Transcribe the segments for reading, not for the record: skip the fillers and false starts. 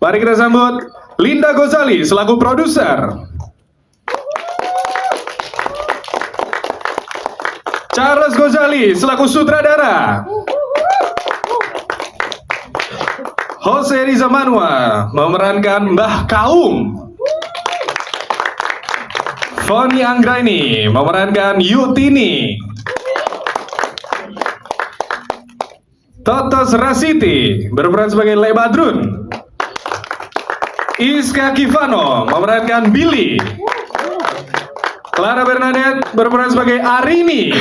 Mari kita sambut Linda Gozali selaku produser. Charles Gozali selaku sutradara. Jose Riza Manua memerankan Mbah Kaum. Foni Anggraini memerankan Yutini. Totos Rasiti berperan sebagai Le Badrun. Iska Kivano memerankan Billy. Clara Bernadette berperan sebagai Arini.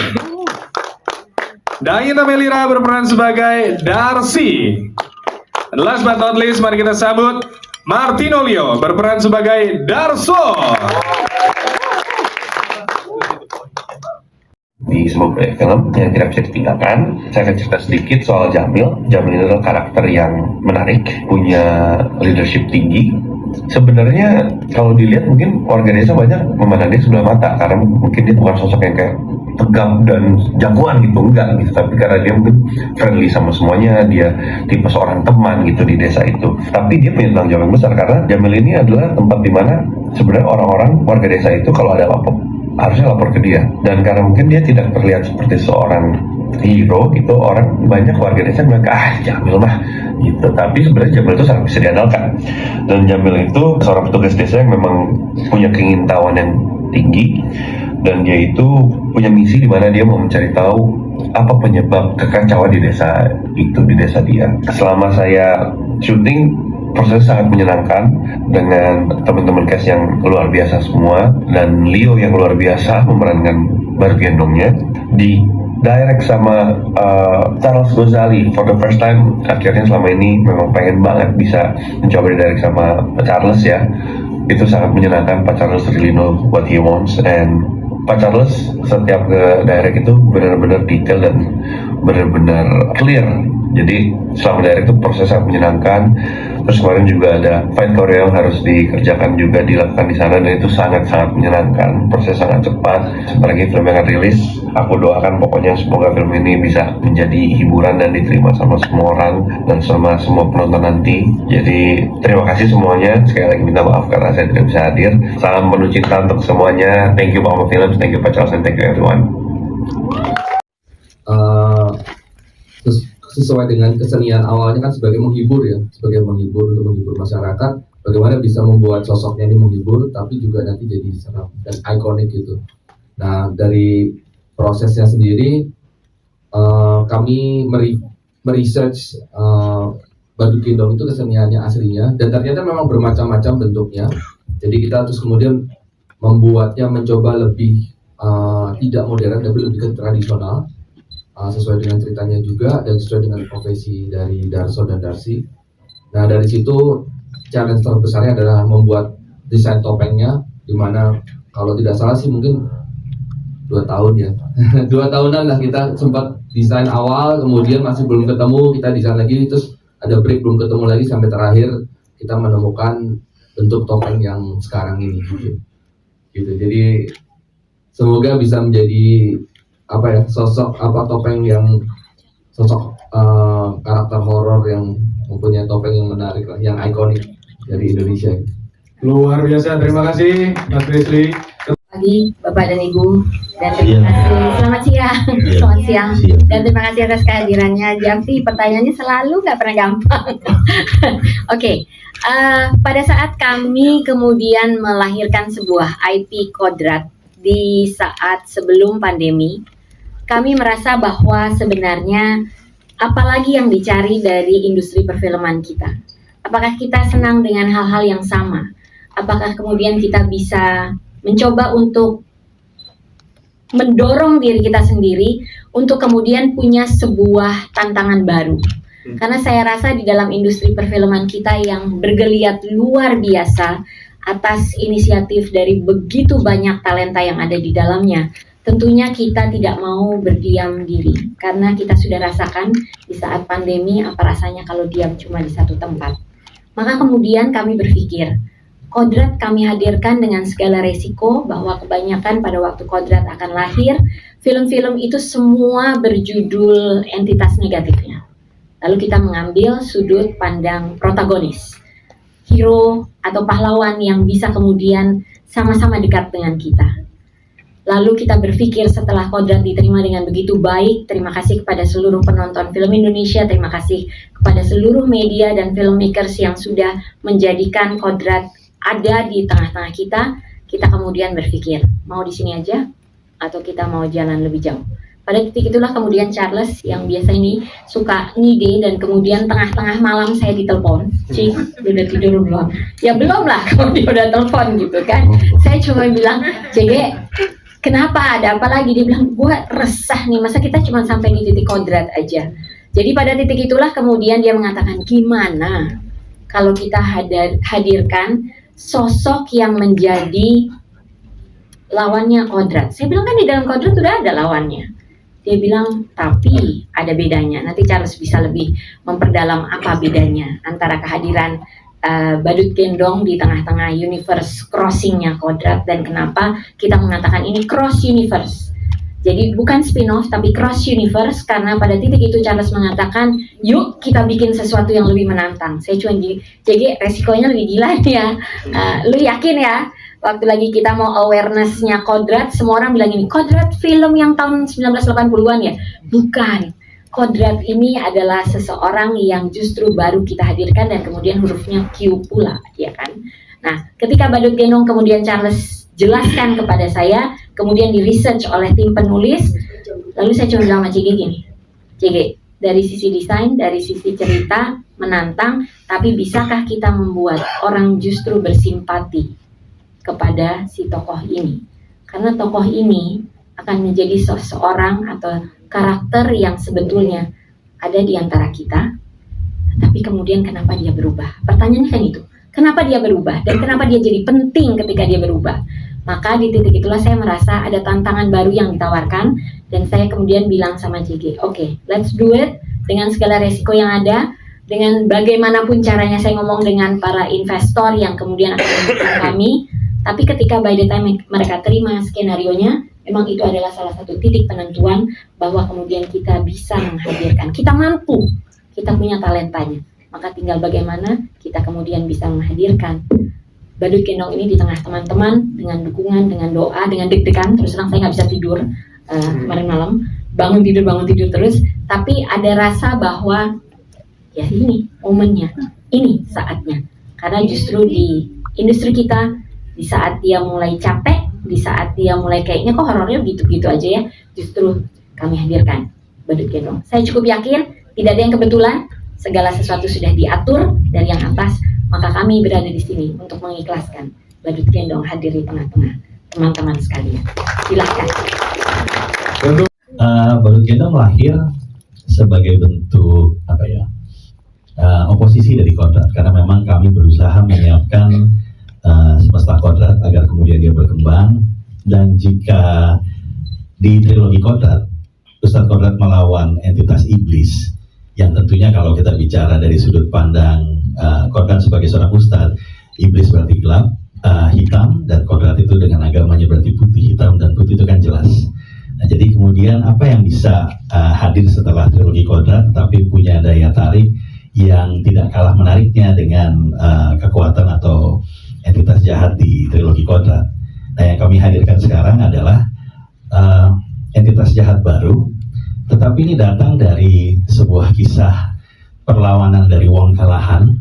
Dayana Melira berperan sebagai Darcy. And last but not least, mari kita sambut Martinolio berperan sebagai Darso. Di sebuah proyek film yang tidak bisa ditinggalkan, saya akan cerita sedikit soal Jamil. Jamil ini adalah karakter yang menarik, punya leadership tinggi. Sebenarnya kalau dilihat mungkin warga desa banyak memandang dia sebelah mata karena mungkin dia bukan sosok yang kayak tegap dan jagoan gitu, enggak gitu, tapi karena dia mungkin friendly sama semuanya, dia tipe seorang teman gitu di desa itu. Tapi dia punya tanggung jawab yang besar karena Jamil ini adalah tempat dimana sebenarnya orang-orang warga desa itu kalau ada apa harusnya lapor ke dia, dan karena mungkin dia tidak terlihat seperti seorang hero gitu, orang banyak warga desa bilang Jamil mah gitu, tapi sebenarnya Jamil itu sangat bisa diandalkan. Dan Jamil itu seorang petugas desa yang memang punya keingintahuan yang tinggi, dan dia itu punya misi di mana dia mau mencari tahu apa penyebab kekacauan di desa itu, di desa dia. Selama saya syuting, proses sangat menyenangkan dengan teman-teman cast yang luar biasa semua, dan Leo yang luar biasa memerankan Bargendongnya. Di direct sama Charles Gozali for the first time. Akhirnya selama ini memang pengen banget bisa mencoba di direct sama Charles ya. Itu sangat menyenangkan. Pak Charles really know what he wants, and Pak Charles setiap ke direct itu benar-benar detail dan benar-benar clear. Jadi selama direct itu proses sangat menyenangkan. Terus kemarin juga ada fight choreo yang harus dikerjakan juga dilakukan di sana, dan itu sangat-sangat menyenangkan. Proses sangat cepat. Sebentar lagi film akan rilis. Aku doakan pokoknya semoga film ini bisa menjadi hiburan dan diterima sama semua orang dan sama semua penonton nanti. Jadi terima kasih semuanya. Sekali lagi minta maaf karena saya tidak bisa hadir. Salam penuh cinta untuk semuanya. Thank you Pak Alma Films, thank you Pak Charles, and thank you everyone. Sesuai dengan kesenian awalnya kan sebagai menghibur ya, sebagai menghibur untuk menghibur masyarakat, bagaimana bisa membuat sosoknya ini menghibur tapi juga nanti jadi seram dan ikonik gitu. Nah, dari prosesnya sendiri kami meresearch Badu Gendong itu keseniannya aslinya, dan ternyata memang bermacam-macam bentuknya. Jadi kita terus kemudian membuatnya mencoba lebih tidak modern tapi lebih ke tradisional, sesuai dengan ceritanya juga dan sesuai dengan profesi dari Darso dan Darcy. Nah, dari situ challenge terbesarnya adalah membuat desain topengnya, dimana kalau tidak salah sih mungkin 2 tahun ya 2 tahunan lah kita sempat desain awal, kemudian masih belum ketemu, kita desain lagi, terus ada break belum ketemu lagi, sampai terakhir kita menemukan bentuk topeng yang sekarang ini gitu. Jadi semoga bisa menjadi sosok topeng yang sosok karakter horor yang mempunyai topeng yang menarik lah, yang ikonik dari Indonesia. Luar biasa, terima kasih Mas Rizli. Pagi Bapak dan Ibu, dan terima kasih, selamat siang, dan terima kasih atas kehadirannya. Jampi, pertanyaannya selalu nggak pernah gampang. Oke. Pada saat kami kemudian melahirkan sebuah IP Kodrat di saat sebelum pandemi, kami merasa bahwa sebenarnya apalagi yang dicari dari industri perfilman kita. Apakah kita senang dengan hal-hal yang sama? Apakah kemudian kita bisa mencoba untuk mendorong diri kita sendiri untuk kemudian punya sebuah tantangan baru? Karena saya rasa di dalam industri perfilman kita yang bergeliat luar biasa atas inisiatif dari begitu banyak talenta yang ada di dalamnya, tentunya kita tidak mau berdiam diri, karena kita sudah rasakan di saat pandemi apa rasanya kalau diam cuma di satu tempat. Maka kemudian kami berpikir, Kodrat kami hadirkan dengan segala resiko, bahwa kebanyakan pada waktu Kodrat akan lahir, film-film itu semua berjudul entitas negatifnya. Lalu kita mengambil sudut pandang protagonis. hero atau pahlawan yang bisa kemudian sama-sama dekat dengan kita. Lalu kita berpikir setelah Kodrat diterima dengan begitu baik, terima kasih kepada seluruh penonton film Indonesia, terima kasih kepada seluruh media dan filmmakers yang sudah menjadikan Kodrat ada di tengah-tengah kita. Kita kemudian berpikir, mau di sini aja atau kita mau jalan lebih jauh. Pada titik itulah kemudian Charles yang biasa ini suka ngide dan kemudian tengah-tengah malam saya ditelepon, Cik, udah tidur belum? Ya belum lah, kalau dia udah telepon gitu kan. Saya cuma bilang, CG, kenapa, ada apa lagi? Dia bilang, gue resah nih, masa kita cuma sampai di titik Kodrat aja. Jadi pada titik itulah kemudian dia mengatakan, gimana kalau kita hadirkan sosok yang menjadi lawannya Kodrat. Saya bilang kan di dalam Kodrat sudah ada lawannya. Dia bilang, tapi ada bedanya. Nanti Charles bisa lebih memperdalam apa bedanya antara kehadiran Badut Gendong di tengah-tengah universe crossingnya Kodrat dan kenapa kita mengatakan ini cross universe. Jadi bukan spin-off tapi cross universe karena pada titik itu Charles mengatakan yuk kita bikin sesuatu yang lebih menantang. Saya cuma jadi resikonya lebih gila nih ya. Lu yakin ya? Waktu lagi kita mau awareness-nya Kodrat, semua orang bilang ini Kodrat film yang tahun 1980-an ya? Bukan. Kodrat ini adalah seseorang yang justru baru kita hadirkan dan kemudian hurufnya Q pula, ya kan? Nah, ketika Badut Gendong kemudian Charles jelaskan kepada saya, kemudian di research oleh tim penulis, lalu saya cuma bilang sama CG gini, CG, dari sisi desain, dari sisi cerita, menantang, tapi bisakah kita membuat orang justru bersimpati kepada si tokoh ini? Karena tokoh ini akan menjadi seseorang atau karakter yang sebetulnya ada di antara kita, tapi kemudian kenapa dia berubah? Pertanyaannya kan itu, kenapa dia berubah dan kenapa dia jadi penting ketika dia berubah? Maka di titik itulah saya merasa ada tantangan baru yang ditawarkan dan saya kemudian bilang sama CG, oke, let's do it dengan segala resiko yang ada, dengan bagaimanapun caranya saya ngomong dengan para investor yang kemudian akan mendukung kami. Tapi ketika by the time mereka terima skenarionya, memang itu adalah salah satu titik penentuan bahwa kemudian kita bisa menghadirkan, kita mampu, kita punya talentanya. Maka tinggal bagaimana kita kemudian bisa menghadirkan Badut Gendong ini di tengah teman-teman dengan dukungan, dengan doa, dengan deg-degan. Terus terang saya nggak bisa tidur kemarin malam, bangun tidur terus. Tapi ada rasa bahwa ya ini momennya, ini saatnya. Karena justru di industri kita, di saat dia mulai capek, di saat dia mulai kayaknya kok horornya gitu-gitu aja ya, justru kami hadirkan Badut Gendong. Saya cukup yakin tidak ada yang kebetulan, segala sesuatu sudah diatur dari yang atas, maka kami berada di sini untuk mengikhlaskan Badut Gendong hadir di tengah-tengah teman-teman sekalian. Silakan. Badut Gendong lahir sebagai bentuk oposisi dari Kodrat, karena memang kami berusaha menyiapkan semesta Kodrat agar kemudian dia berkembang. Dan jika di trilogi Kodrat, Ustadz Kodrat melawan entitas iblis, yang tentunya kalau kita bicara dari sudut pandang Kodrat sebagai seorang ustadz, iblis berarti gelap, hitam, dan Kodrat itu dengan agamanya berarti putih. Hitam dan putih itu kan jelas. Nah, jadi kemudian apa yang bisa hadir setelah trilogi Kodrat tapi punya daya tarik yang tidak kalah menariknya dengan kekuatan atau entitas jahat di trilogi Kodrat. Nah, yang kami hadirkan sekarang adalah entitas jahat baru, tetapi ini datang dari sebuah kisah perlawanan dari Wong Kalahan,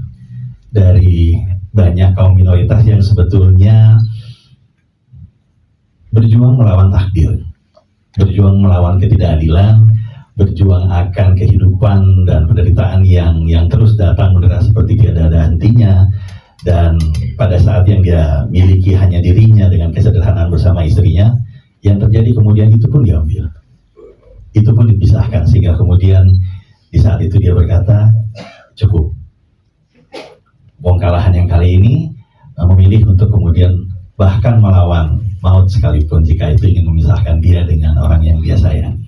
dari banyak kaum minoritas yang sebetulnya berjuang melawan takdir, berjuang melawan ketidakadilan, berjuang akan kehidupan dan penderitaan yang terus datang menderas seperti tiada ada hentinya. Dan pada saat yang dia miliki hanya dirinya dengan kesederhanaan bersama istrinya, yang terjadi kemudian itu pun diambil, itu pun dipisahkan, sehingga kemudian di saat itu dia berkata, cukup. Wong Kalahan yang kali ini memilih untuk kemudian bahkan melawan maut sekalipun jika itu ingin memisahkan dia dengan orang yang dia sayangi.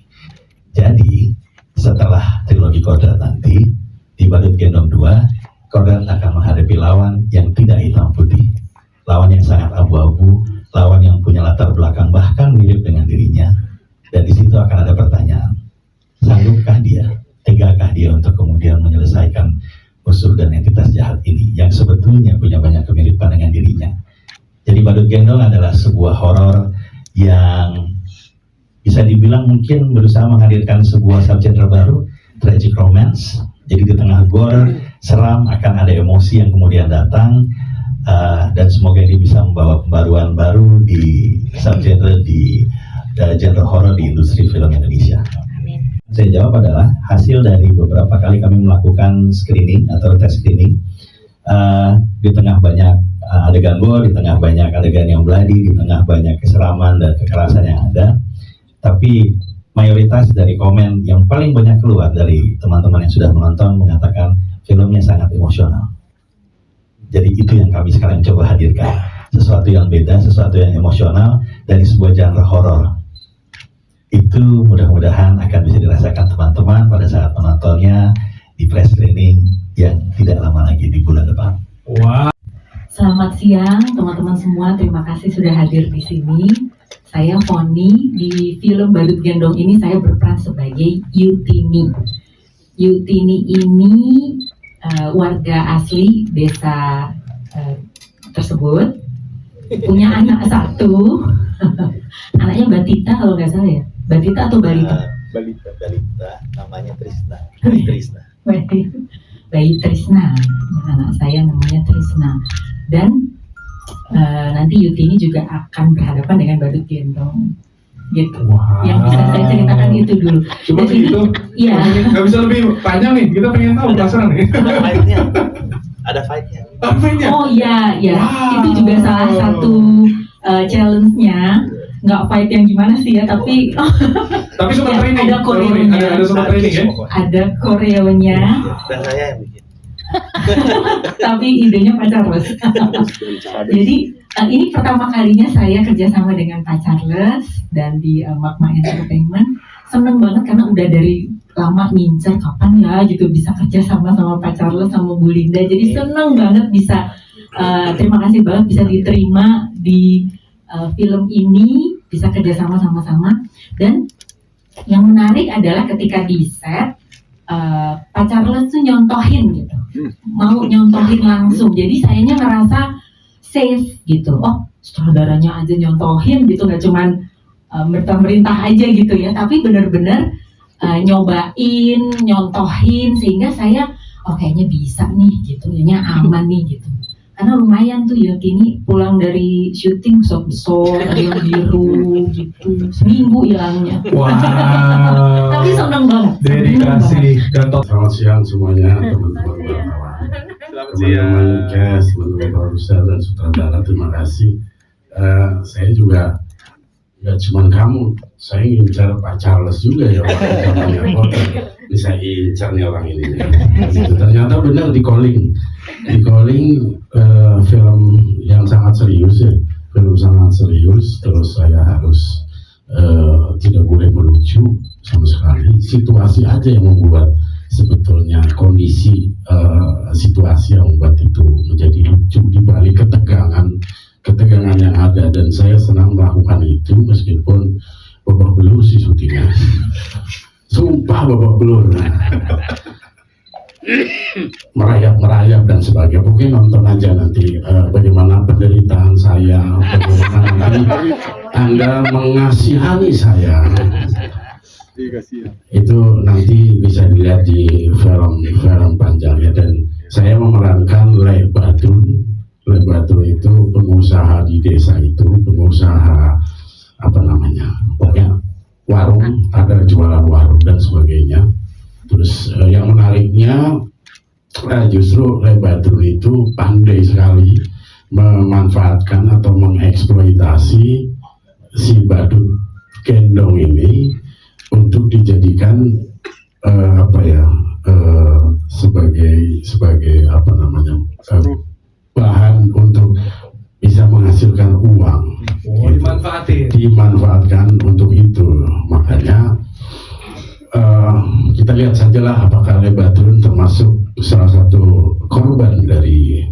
Jadi setelah trilogi Kodrat nanti di Badut Gendong 2, Kodrat akan menghadapi lawan yang tidak hitam putih, lawan yang sangat abu-abu, lawan yang punya latar belakang bahkan mirip dengan dirinya. Dan di situ akan ada pertanyaan, sanggupkah dia, tegakah dia untuk kemudian menyelesaikan musuh dan entitas jahat ini yang sebetulnya punya Jadi Badut Gendong adalah sebuah horor yang bisa dibilang mungkin berusaha menghadirkan sebuah subgenre baru, tragic romance. Jadi di tengah gore, seram, akan ada emosi yang kemudian datang, dan semoga ini bisa membawa pembaruan baru di subgenre di genre horor di industri film Indonesia. Saya jawab adalah hasil dari beberapa kali kami melakukan screening atau tes screening. Di tengah banyak adegan gore, di tengah banyak adegan yang bloody, di tengah banyak keseraman dan kekerasan yang ada, tapi mayoritas dari komen yang paling banyak keluar dari teman-teman yang sudah menonton mengatakan filmnya sangat emosional. Jadi itu yang kami sekarang coba hadirkan, sesuatu yang beda, sesuatu yang emosional dari sebuah genre horor. Itu mudah-mudahan akan bisa dirasakan teman-teman pada saat menontonnya di press screening yang tidak lama lagi di bulan depan. Wah. Selamat siang teman-teman semua, terima kasih sudah hadir di sini. Saya Foni, di film Badut Gendong ini saya berperan sebagai Yutini. Yutini ini warga asli desa tersebut, punya anak satu, anaknya Batita kalau nggak salah ya, Batita atau Balita? Balita, namanya Trisna. Bayi Trisna, anak saya namanya Trisna. Dan nanti Yutini juga akan berhadapan dengan Badut Gendong, gitu. Wow. Yang bisa saya ceritakan itu dulu. Cuma Jadi, begitu. Iya. Nggak bisa lebih panjang nih. Kita pengen tahu penasaran nih. Ada fightnya. Apanya? Oh iya, ya. Wow. Itu juga salah satu challenge-nya. Nggak fight yang gimana sih ya, tapi Tapi sempat Ya, training. ada koreonya. Ada sempat training ya. ada koreonya, Dan saya yang bikin. tapi idenya Pak Charles. Jadi ini pertama kalinya saya kerjasama dengan Pak Charles dan di Magma Entertainment. Seneng banget karena udah dari lama ngincer kapan ya gitu bisa kerja sama Pak Charles sama Bu Linda. Jadi seneng banget bisa, terima kasih banget bisa diterima di film ini, bisa kerjasama sama-sama. Dan yang menarik adalah ketika di set Pak Charles tuh nyontohin gitu, mau nyontohin langsung. Jadi sayanya ngerasa safe gitu. Oh, sutradaranya aja nyontohin gitu, nggak cuman merintah aja gitu ya, tapi benar-benar nyobain, nyontohin, sehingga saya oh kayaknya bisa nih gitu, kayaknya aman nih gitu. Karena lumayan tuh ya, kini pulang dari syuting besok ada yang biru gitu, seminggu hilangnya. Wow. Tapi seneng banget. Dedikasi dan Selamat siang semuanya teman-teman wartawan, teman-teman cast, teman-teman produser dan sutradara, terima kasih. Saya juga nggak cuma kamu, saya ngincar Pak Charles juga ya waktu zamannya Potter, bisa incar nih orang ini. Gitu. Ternyata benar di calling film yang sangat serius ya, film sangat serius. Terus saya harus tidak boleh melucu sama sekali. Situasi aja yang membuat sebetulnya kondisi situasi yang membuat itu menjadi lucu di balik ketegangan yang ada, dan saya senang melakukan itu meskipun babak belur sih syutingnya. Sumpah babak belur. Merayap dan sebagainya. Mungkin nonton aja nanti bagaimana penderitaan saya, bagaimana nanti Anda mengasihani saya. Itu nanti bisa dilihat di film panjangnya. Dan saya memerankan Le Badrun. Le Badrun itu pengusaha di desa itu, pengusaha pokoknya warung, ada jualan warung dan sebagainya. Terus yang menariknya justru Le Badrun itu pandai sekali memanfaatkan atau mengeksploitasi si Badut Gendong ini untuk dijadikan sebagai bahan untuk bisa menghasilkan uang. Dimanfaatkan untuk itu. Makanya kita lihat sajalah apakah Le Badrun termasuk salah satu korban dari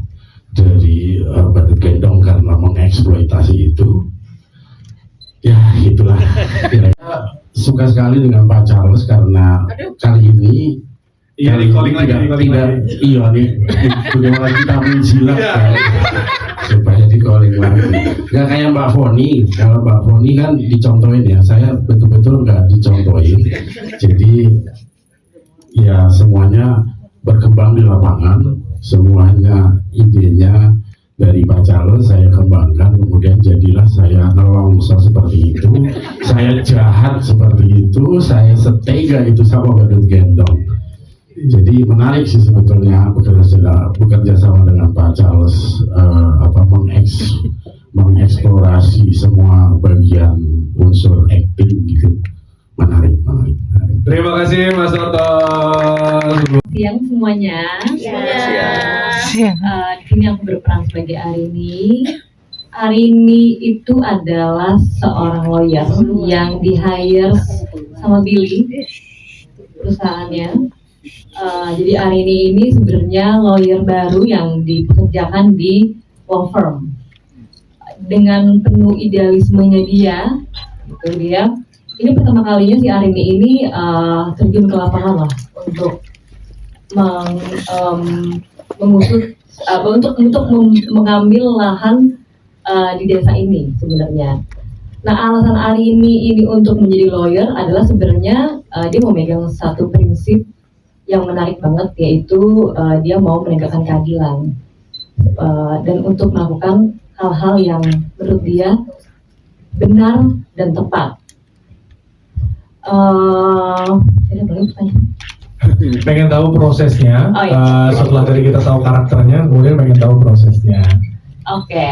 Badut Gendong karena mengeksploitasi itu. Ya itulah. Suka sekali dengan Pak Charles karena kali ini Iya, di calling lagi, di calling tidak, lagi. iya nih, bagaimana kita menjilat Iya. kan, supaya di calling lagi. Nggak kayak Mbak Foni, kalau Mbak Foni kan dicontohin ya, saya betul-betul nggak dicontohin. Jadi ya semuanya berkembang di lapangan, semuanya idenya dari Pak Charles saya kembangkan, kemudian jadilah saya nelongso seperti itu, saya jahat seperti itu, saya setega itu sama Badut Gendong. Jadi menarik sih sebetulnya bekerja sama dengan Pak Charles, mengeksplorasi semua bagian unsur acting gitu, menarik. Terima kasih Mas Toto. Siang semuanya. Siang. Di sini aku berperan sebagai Arini. Arini itu adalah seorang lawyer yang di-hire sama Billy, perusahaannya. Jadi Arini ini sebenarnya lawyer baru yang dipekerjakan di law firm. Dengan penuh idealismenya dia, gitu dia. Ini pertama kalinya si Arini ini terjun ke lapangan lah untuk mengusut untuk mengambil lahan di desa ini sebenarnya. Nah, alasan Arini ini untuk menjadi lawyer adalah sebenarnya dia memegang satu prinsip yang menarik banget, yaitu dia mau menegakkan keadilan dan untuk melakukan hal-hal yang menurut dia benar dan tepat. Pengen tahu prosesnya, Oh, iya. setelah dari kita tahu karakternya, kemudian pengen tahu prosesnya. Oke,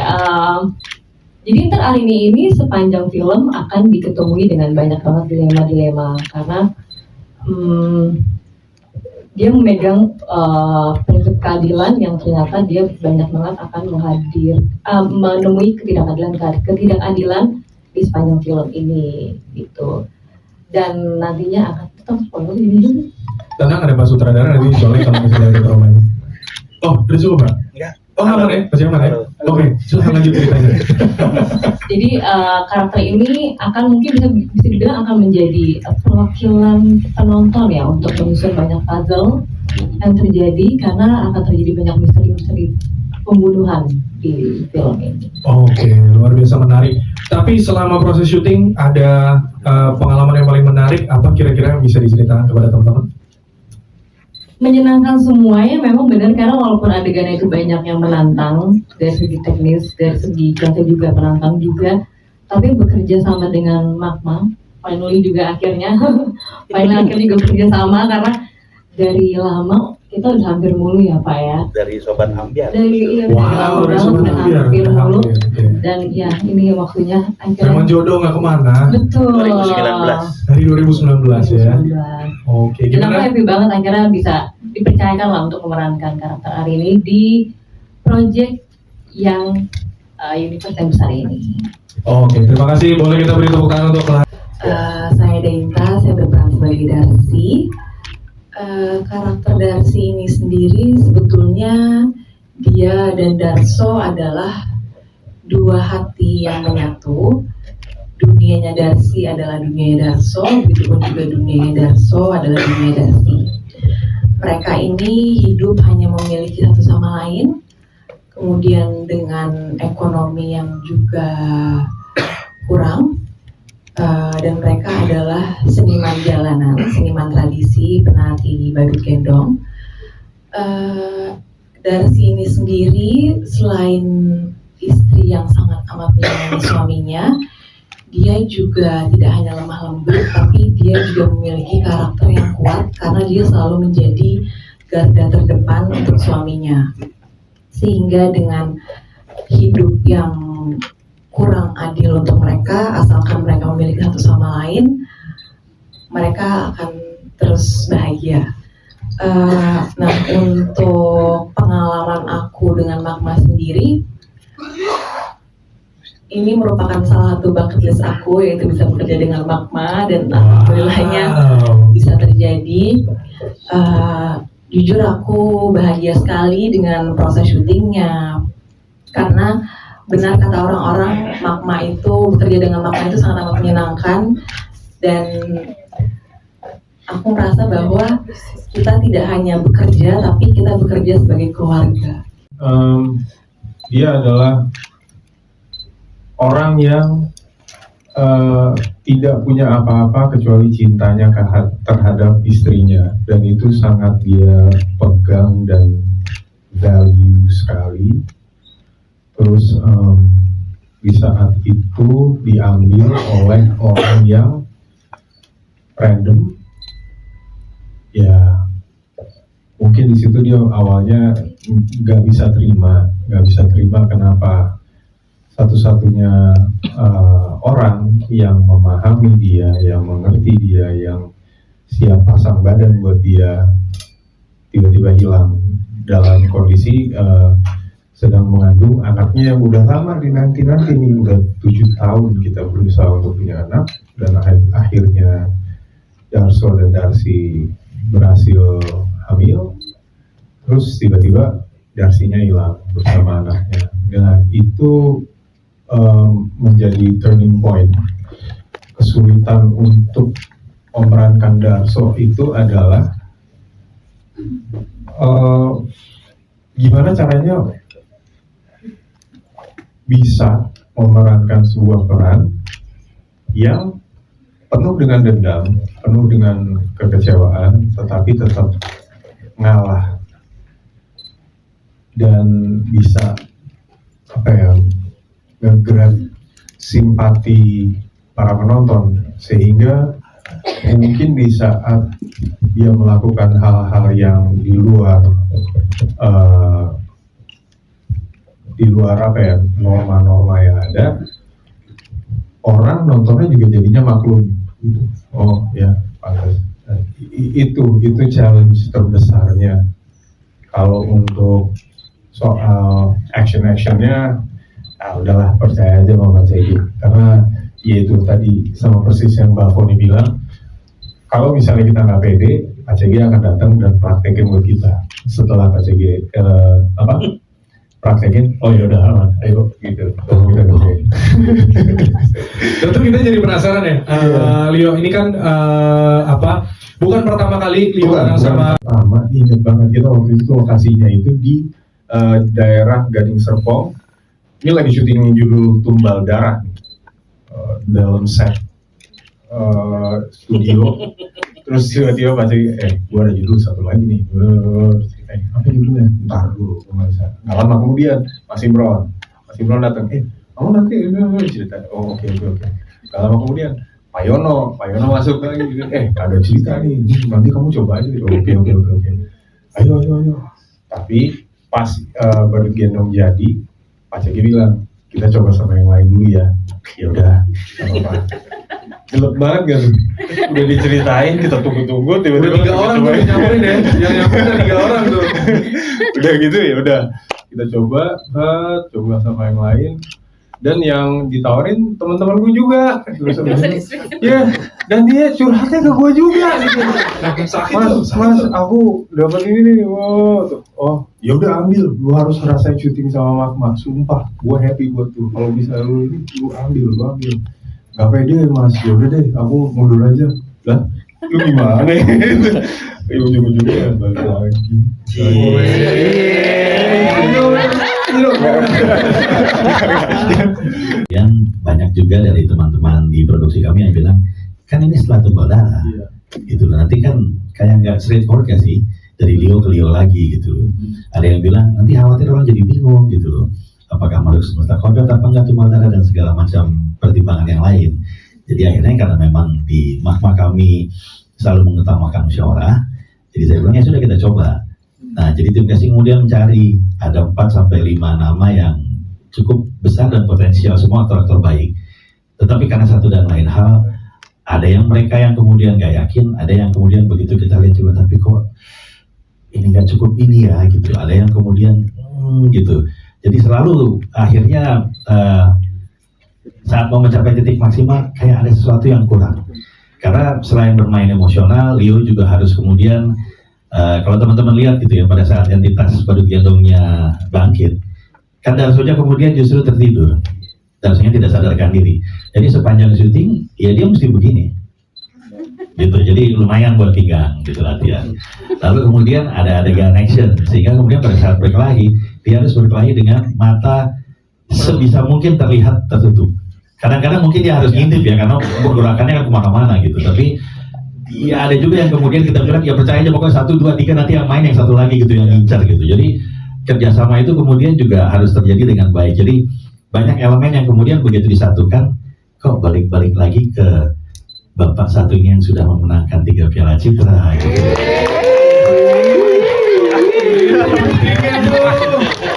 jadi ntar Arini ini sepanjang film akan diketemui dengan banyak banget dilema-dilema karena dia memegang prinsip keadilan yang ternyata dia banyak banget akan menemui ketidakadilan di sepanjang film ini gitu. Dan nantinya akan tetap spoiler ini. Tenang, ada Pak Sutradara nanti soalnya kalau misalnya ada trauma ini. Oh, udah cukup Pak? Enggak. Oh, aman ya? Masih aman ya? Halo. Oke, silahkan lanjut ceritanya. Jadi karakter ini akan mungkin bisa dibilang akan menjadi perwakilan penonton ya untuk menyusun banyak puzzle yang terjadi karena akan terjadi banyak misteri-misteri pembunuhan di film ini. Oke, luar biasa menarik. Tapi selama proses syuting ada pengalaman yang paling menarik apa kira-kira yang bisa diceritakan kepada teman-teman? Menyenangkan semuanya memang benar karena walaupun adegannya itu banyak yang menantang dari segi teknis, dari segi grafik juga menantang juga, tapi bekerja sama dengan Magma, finally juga akhirnya juga bekerja sama karena dari lama kita udah hampir mulu ya Pak ya. Dari Sobat Ambiar. Dari Wow, udah sebenarnya hampir mulu Oke. dan ya ini waktunya Memang akhirnya jodoh nggak kemana? betul 2019. Dari 2019 ya. 2019. Oke, Dan aku gimana? happy banget akhirnya bisa dipercayakan lah untuk memerankan karakter Arini di project yang universe yang besar ini. Oke, terima kasih. Boleh kita beri tepuk tangan untuk Saya Dainta, saya berperan sebagai Darsi. Karakter Darsi ini sendiri sebetulnya dia dan Darso adalah dua hati yang menyatu. Dunianya Darsi adalah dunia Darso, begitupun juga dunia Darso adalah dunia Darsi. Mereka ini hidup hanya memiliki satu sama lain, kemudian dengan ekonomi yang juga kurang, dan mereka adalah seniman jalanan, seniman tradisi, penati Badut Gendong. Darsi ini sendiri selain istri yang sangat amat menyayangi suaminya, dia juga tidak hanya lemah lembut, tapi dia juga memiliki karakter yang kuat karena dia selalu menjadi garda terdepan untuk suaminya. Sehingga dengan hidup yang kurang adil untuk mereka, asalkan mereka memiliki satu sama lain, mereka akan terus bahagia. Nah, untuk pengalaman aku dengan Magma sendiri, ini merupakan salah satu bucket list aku, yaitu bisa bekerja dengan Magma, dan alhamdulillahnya bisa terjadi. Jujur aku bahagia sekali dengan proses syutingnya, karena benar kata orang-orang, Magma itu, bekerja dengan Magma itu sangat amat menyenangkan, dan aku merasa bahwa kita tidak hanya bekerja, tapi kita bekerja sebagai keluarga. Dia adalah orang yang tidak punya apa-apa kecuali cintanya terhadap istrinya, dan itu sangat dia pegang dan value sekali. Terus di saat itu diambil oleh orang yang random, ya mungkin di situ dia awalnya nggak bisa terima kenapa satu-satunya orang yang memahami dia, yang mengerti dia, yang siap pasang badan buat dia, tiba-tiba hilang dalam kondisi sedang mengandung anaknya yang udah lama dinanti nih, udah 7 tahun kita berusaha untuk punya anak, dan akhirnya Darso dan Darsi berhasil hamil, terus tiba-tiba Darsinya hilang bersama anaknya. Dan itu menjadi turning point. Kesulitan untuk memerankan Darso itu adalah gimana caranya bisa memerankan sebuah peran yang penuh dengan dendam, penuh dengan kekecewaan, tetapi tetap ngalah dan bisa nge-grab simpati para penonton, sehingga mungkin di saat dia melakukan hal-hal yang di luar norma-norma yang ada, orang nontonnya juga jadinya maklum gitu. Oh ya, pantas. Itu challenge terbesarnya. Kalau untuk soal actionnya, udahlah percaya aja sama Pak Cegi, karena ya itu tadi sama persis yang Mbak Foni bilang, kalau misalnya kita nggak pede, Pak Cegi akan datang dan praktekin buat kita. Setelah Pak Cegi praktekin, oh ya udah aman, ayo gitu. Tentu kita jadi penasaran ya, Leo ini kan bukan pertama kali Leo bareng sama. Pertama, ingat banget kita waktu itu lokasinya itu di daerah Gading Serpong. Ini lagi syuting judul Tumbal Darah dalam set studio. Terus tiba-tiba Pak Cegi, gue ada judul satu lagi nih. Apa judulnya? Ntar dulu, nggak bisa. Nggak lama kemudian, Mas Imron datang. Kamu nanti cerita. Oh oke. Nggak lama kemudian, Pak Yono masuk lagi. Ada cerita nih. Nanti kamu coba aja. Oke. Ayo. Tapi pas bergendong jadi, Pak Cegi bilang, kita coba sama yang lain dulu ya. Ya udah, nggak apa-apa. Jelek banget gak tuh? Udah diceritain, kita tunggu-tunggu, tiba-tiba 3 orang tuh nyamperin ya, yang nyamperin 3 orang tuh. Udah gitu ya udah, kita coba sama yang lain, dan yang ditawarin teman-teman gue juga. Ya, dan dia curhatnya ke gue juga gitu. Mas, aku dapat ini nih. Oh, ya udah ambil. Lu harus ngerasain syuting sama Magma. Sumpah, gue happy buat tuh. Kalau bisa lu ini, lu ambil. Gak pede Mas, ya udah deh, aku mundur aja. Lah, lu gimana gitu? Ujung-ujungnya balik lagi. Yang banyak juga dari teman-teman di produksi kami yang bilang, kan ini setelah Tumbal Darah, gitu. Nanti kan kayak nggak straightforward ya sih, dari Leo ke Leo lagi gitu. Ada yang bilang nanti khawatir orang jadi bingung gitu loh. Apakah harus mustaqodat apa enggak Tumbal Darah dan segala macam pertimbangan yang lain. Jadi akhirnya karena memang di Magma kami selalu mengutamakan musyawarah, jadi saya bilang ya sudah kita coba. Nah jadi tim casting kemudian mencari ada 4-5 nama yang cukup besar dan potensial, semua aktor-aktor baik. Tetapi karena satu dan lain hal, ada yang mereka yang kemudian nggak yakin, ada yang kemudian begitu kita lihat juga tapi kok ini nggak cukup ini ya gitu. Ada yang kemudian gitu. Jadi selalu akhirnya saat mau mencapai titik maksimal kayak ada sesuatu yang kurang. Karena selain bermain emosional, Leo juga harus kemudian kalau teman-teman lihat gitu ya pada saat entitas badut gendongnya bangkit, kan Darsonya kemudian justru tertidur. Darsonya tidak sadarkan diri. Jadi sepanjang syuting ya dia mesti begini. gitu. Jadi lumayan buat pinggang gitu latihan. Lalu kemudian ada adegan action, sehingga kemudian pada saat berkelahi dia harus berkelahi dengan mata sebisa mungkin terlihat tertutup. Kadang-kadang mungkin dia harus ngintip ya, karena pergerakannya kan kemana-mana gitu. Tapi ya ada juga yang kemudian kita bilang ya percaya aja pokoknya 1, 2, 3 nanti yang main yang satu lagi gitu yang ngincar gitu. Jadi kerjasama itu kemudian juga harus terjadi dengan baik. Jadi banyak elemen yang kemudian begitu disatukan, kok balik-balik lagi ke bapak satu ini yang sudah memenangkan 3 Piala Citra gitu.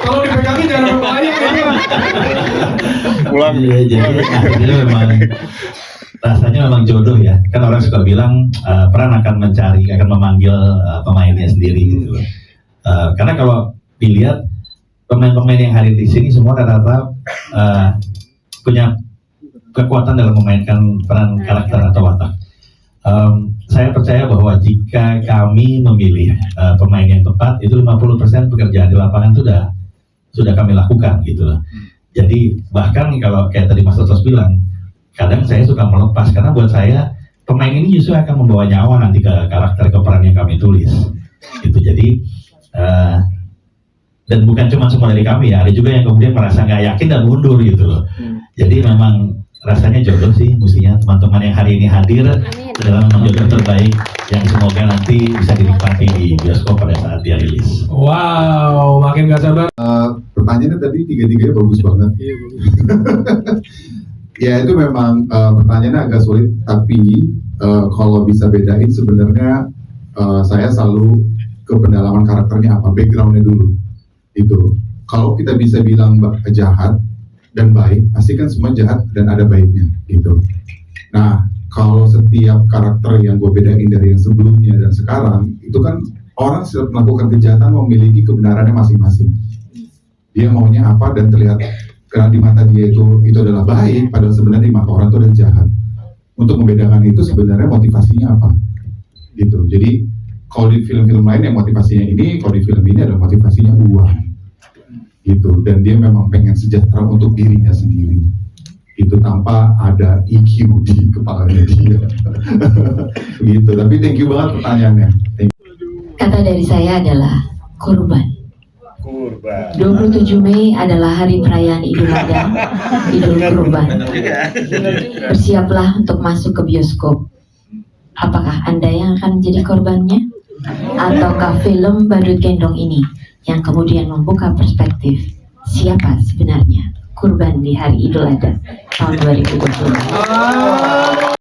Kalau dipegangin jangan banyak ya. Pulang. Iya, jadi akhirnya memang rasanya memang jodoh ya. Kan orang suka bilang peran akan memanggil pemainnya sendiri gitu. Karena kalau dilihat pemain-pemain yang hadir di sini semua rata-rata punya kekuatan dalam memainkan peran karakter atau watak. Saya percaya bahwa jika kami memilih pemain yang tepat, itu 50% pekerjaan di lapangan itu sudah kami lakukan gitu loh. Jadi bahkan kalau kayak tadi Mas Totos bilang, kadang saya suka melepas karena buat saya pemain ini justru akan membawa nyawa nanti ke karakter, ke peran yang kami tulis. Gitu. Jadi dan bukan cuma semua dari kami ya, ada juga yang kemudian merasa nggak yakin dan mundur gitu loh. Jadi memang rasanya jodoh sih, mestinya teman-teman yang hari ini hadir adalah memang jodoh terbaik yang semoga nanti bisa dinikmati di bioskop pada saat dia rilis. Wow, makin gak sabar. Pertanyaannya tadi tiga-tiganya bagus banget. Iya, bagus. Ya itu memang pertanyaannya agak sulit, tapi kalau bisa bedain sebenarnya saya selalu ke pendalaman karakternya apa, backgroundnya dulu. Itu kalau kita bisa bilang jahat dan baik, pasti kan semua jahat dan ada baiknya gitu. Nah, kalau setiap karakter yang gue bedain dari yang sebelumnya dan sekarang, itu kan orang setiap melakukan kejahatan memiliki kebenarannya masing-masing. Dia maunya apa dan terlihat karena di mata dia itu adalah baik, padahal sebenarnya di mata orang itu adalah jahat. Untuk membedakan itu sebenarnya motivasinya apa, gitu. Jadi kalau di film-film lain yang motivasinya ini, kalau di film ini adalah motivasinya uang, gitu. Dan dia memang pengen sejahtera untuk dirinya sendiri, gitu, tanpa ada EQ di kepalanya dia. Gitu. Tapi thank you banget pertanyaannya. Kata dari saya adalah kurban. 27 Mei adalah hari perayaan Idul Adha, Idul Kurban. Bersiaplah untuk masuk ke bioskop. Apakah Anda yang akan menjadi korbannya? Ataukah film Badut Gendong ini yang kemudian membuka perspektif siapa sebenarnya kurban di hari Idul Adha tahun 2020?